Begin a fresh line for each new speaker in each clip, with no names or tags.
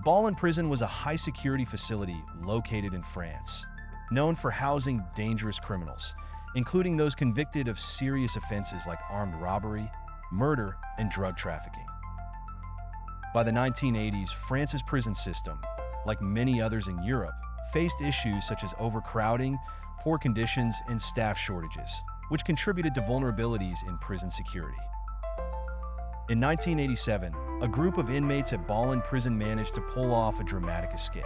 Ballin Prison was a high-security facility located in France, known for housing dangerous criminals, including those convicted of serious offenses like armed robbery, murder, and drug trafficking. By the 1980s, France's prison system, like many others in Europe, faced issues such as overcrowding, poor conditions, and staff shortages, which contributed to vulnerabilities in prison security. In 1987, a group of inmates at Ballin Prison managed to pull off a dramatic escape.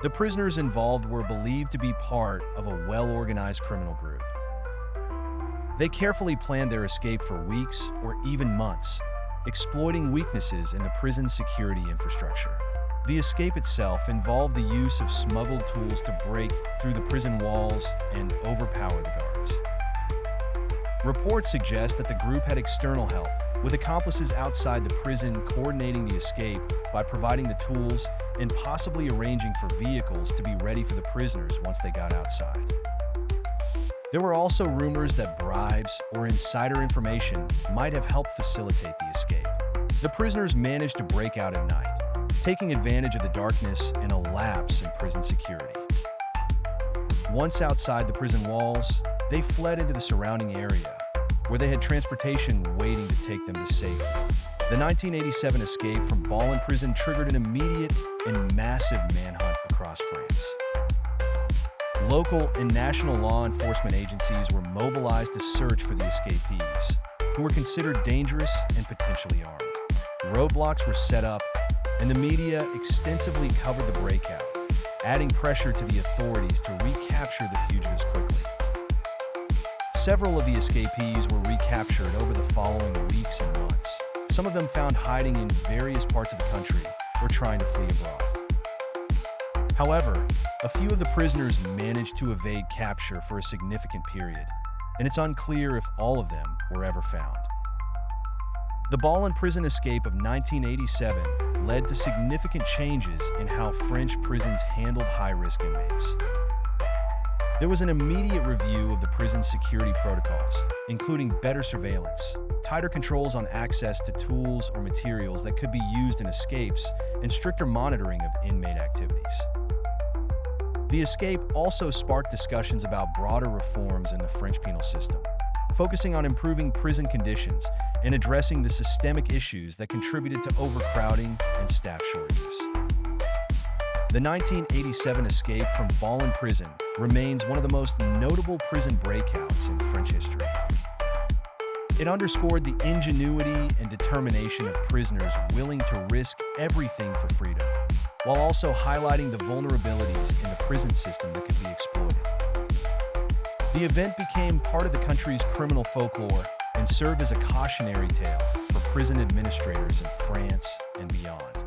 The prisoners involved were believed to be part of a well-organized criminal group. They carefully planned their escape for weeks or even months, exploiting weaknesses in the prison's security infrastructure. The escape itself involved the use of smuggled tools to break through the prison walls and overpower the guards. Reports suggest that the group had external help, with accomplices outside the prison coordinating the escape by providing the tools and possibly arranging for vehicles to be ready for the prisoners once they got outside. There were also rumors that bribes or insider information might have helped facilitate the escape. The prisoners managed to break out at night, taking advantage of the darkness and a lapse in prison security. Once outside the prison walls, they fled into the surrounding area, where they had transportation waiting to take them to safety. The 1987 escape from Ballin Prison triggered an immediate and massive manhunt across France. Local and national law enforcement agencies were mobilized to search for the escapees, who were considered dangerous and potentially armed. Roadblocks were set up, and the media extensively covered the breakout, adding pressure to the authorities to recapture the fugitives quickly. Several of the escapees were recaptured over the following weeks and months, some of them found hiding in various parts of the country or trying to flee abroad. However, a few of the prisoners managed to evade capture for a significant period, and it's unclear if all of them were ever found. The Ballin Prison escape of 1987 led to significant changes in how French prisons handled high-risk inmates. There was an immediate review of the prison's security protocols, including better surveillance, tighter controls on access to tools or materials that could be used in escapes, and stricter monitoring of inmate activities. The escape also sparked discussions about broader reforms in the French penal system, focusing on improving prison conditions and addressing the systemic issues that contributed to overcrowding and staff shortages. The 1987 escape from Ballin Prison remains one of the most notable prison breakouts in French history. It underscored the ingenuity and determination of prisoners willing to risk everything for freedom, while also highlighting the vulnerabilities in the prison system that could be exploited. The event became part of the country's criminal folklore and served as a cautionary tale for prison administrators in France and beyond.